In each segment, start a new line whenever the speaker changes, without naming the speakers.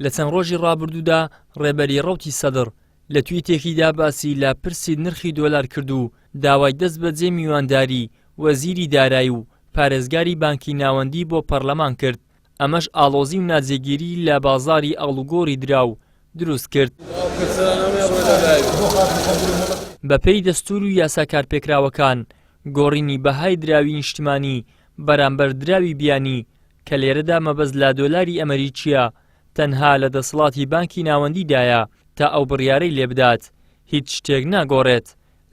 لە چەند ڕۆژی ڕابردوودا ڕێبەری ڕەوتی سەدر لە تویتێکیدا باسی لە پرسی نرخی دۆلار کرد و داوای دەست بەجێ میوانداری وەزیری دارایی و پارێزگاری بانکی ناوەندی بۆ پەرلەمان کرد. ئەمەش ئاڵۆزی و ناجێگیری لە بازاری ئاڵوگۆڕی دراو دروست کرد. بەپێی دەستور و یاسا کارپێکراوەکان گۆڕینی بەهای دراوی نیشتمانی بەرامبەر دراوی بیانی کە لێرەدا مەبەست لە دۆلاری ئەمریکیە تەنها لە دەسەڵاتی بانکی ناوەندیدایە تا ئەو بڕیارەی لێبدات هیچ شتێک ناگۆڕێت.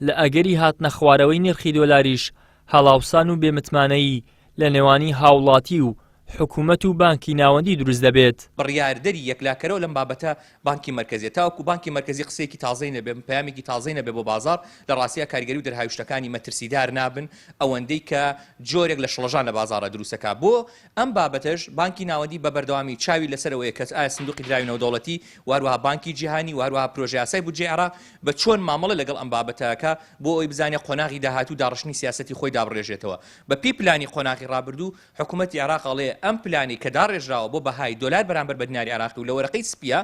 لە ئەگەری هاتنە خوارەوەی نرخی دۆلاریش هەڵاوسان و بێمتمانەیی لە نێوانی هاوڵاتی و حکوومەت و بانکی ناوەندی دروست دەبێت.
بڕیاردەری یەکلاکەرەوە لەم بابەتە بانکی مرکزی تاوەکو بانکی مرکزی قسێکی تازەی نەبێ پەیامێکی تازەی نەبێ بۆ بازار لە ڕاستیە کاریگەری و دەرهاوشتەکانی مەترسیدار نابن ئەوەندەی کە جۆرێک لە شڵەژان لە بازارە دروستەکە. بۆ ئەم بابەتەش بانکی ناوەندی بە بەردەوامی چاوی لەسەرەوەی کە ئایا سندوقی دراوی نەودەوڵەتی واروها بانکی جیهانی واروها پرۆژه یاسای بودجێ عێراق بە چۆن مامەڵە لەگەڵ ئەم بابەتەکە بۆ ئەوی بزانێ قۆناغی داهاتوو داڕشتنی سیاسەتی خۆی دابڕێژێتەوە. بە پێی پلانی قۆناغی ڕابردوو حکوومەتی عێراق ئەڵێ ئەم پلانی کە داڕێژراوە بۆ بەهای دۆلار بەرامبەر بە دیناری عێراقی و لە وەرەقەی سپیە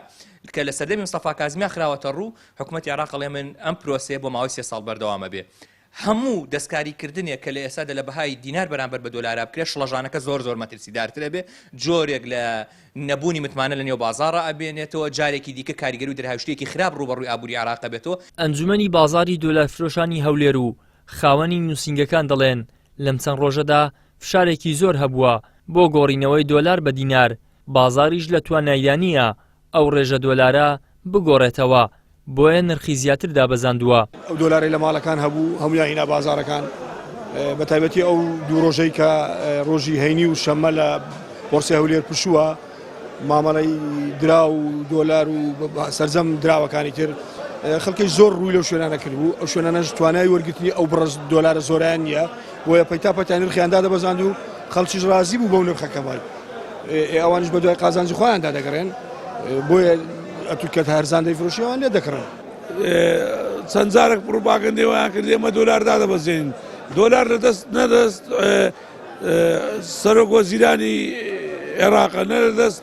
کە لە سەردەمی مستەفا کازمیان خراوەتە ڕوو حکوومەتی عێراق ئەڵێ من ئەم پرۆسەیە بۆ ماوەی 3 ساڵ بەردەوامە بێ. هەموو دەستکاریکردنێک کە لە ئێستادا لە بەهای دینار بەرامبەر بە دۆلارا بکرێت شڵەژانەکە زۆر مەترسیدارترە بێ جۆرێک لە نەبوونی متمانە لە نێو بازاڕە ئەبێنێتەوە جارێکی دیکە کاریگەری و دەرهاوشتێکی خراپ ڕوبەڕووی ئابووری عێراق بێتەوە.
ئەنجومەنی بازاری دۆلار فرۆشانی هەولێر و خاوەنی نووسینگەکان دەڵێن لەم چەند ڕۆژەدا فشارێکی زۆر هەبووە بۆ گۆڕینەوەی دۆلار بە دینار بازاریش لە تواناییانە ئەو ڕێژە دۆلارە بگۆڕێتەوە بۆیە نرخی زیاتر دابەزاندووە.
ئەو دۆلاری لە ماڵەکان هەبوو هەمویان هینا بازارەکان بە تایبەتی ئەو دوو ڕۆژەی کە ڕۆژی هەینی و شەممە لە بۆرسی هەولێر پشووە مامەڵەی درا و دۆلار و سەرجەم دراوەکانی تر خەڵکی زۆر ڕووی لەو شوێنانە کرد بوو. ئەو شوێنانەش توانای وەرگرتنی ئەو بڕز دۆلارە زۆریان نییە بۆیە پەیتاپەتیان نرخیاندا دەبەزاند و خەڵکیش ڕازی بوو بەو نرخەکەمای ئەوانش بە دوای قازانجی خۆیاندا دەگەڕێن بۆیە ئەتوکەت هەرزان دەیفرۆشیەوان لێ دەکڕن.
چەند جارێک پڕۆپاگەندەوەیان کرد ئێمە دۆلاردا دەبەزێن دۆلار لەدەست نەدەست سەرۆک وەزیرانی عێراقە نەدەست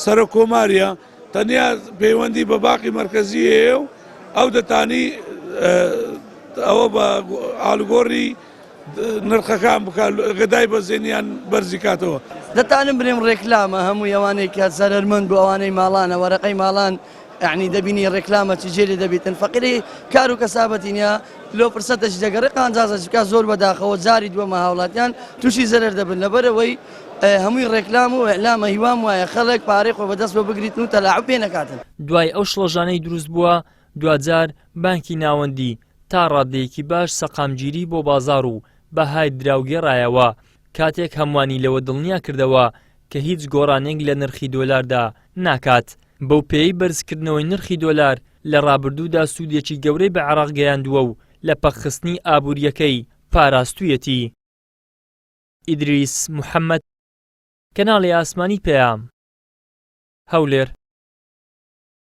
سەرۆک کۆماریە تەنیا پەیوەندی بە باقی مرکزی هەیە و ئەو دەتانی ئەوە بە ئاڵوگۆڕی نرخەکان بکات گەدای بەزێنیان بەرزی کاتەوە.
دەتانم برێم ڕێکلامە هەموو ئەوانەی کە سەرەرمەند بۆ ئەوانەی ماڵانە وەرەقەی ماڵان یعنی دەبینی ڕێکلامە چ جێری دەبێتن فەقیری کار و کەسابەتی نیە لۆ پرسەتەش دەگەڕێ قانجازە بکات زۆر بەداخەوە جاری دووەمە هاوڵاتیان تووشی زەرەر دەبن لەبەرەوەی هەمووی ڕێکلام و ئەعلامە هیوام وایە خەڵک پارەی خۆ بەدەست بە بگریتن و تەلاعوب پێ نەکاتن.
دوای ئەو شڵەژانەی دروست بووە دوجار بانکی ناوەندی تا ڕادەیەکی باش سەقامگیری بۆ بازار و بەهای دراوگێڕایەوە کاتێک هەمووانی لەوە دڵنیا کردەوە کە هیچ گۆڕانێک لە نرخی دۆلاردا ناکات. بەو پێی بەرزکردنەوەی نرخی دۆلار لە ڕابردوودا سوودێکی گەورەی بە عێراق گەیاندووە و لە پەخستنی ئابوووریەکەی پاراستوویەتی. ئیدریس محەممەد، کەناڵی ئاسمانی پێام، هەولێر.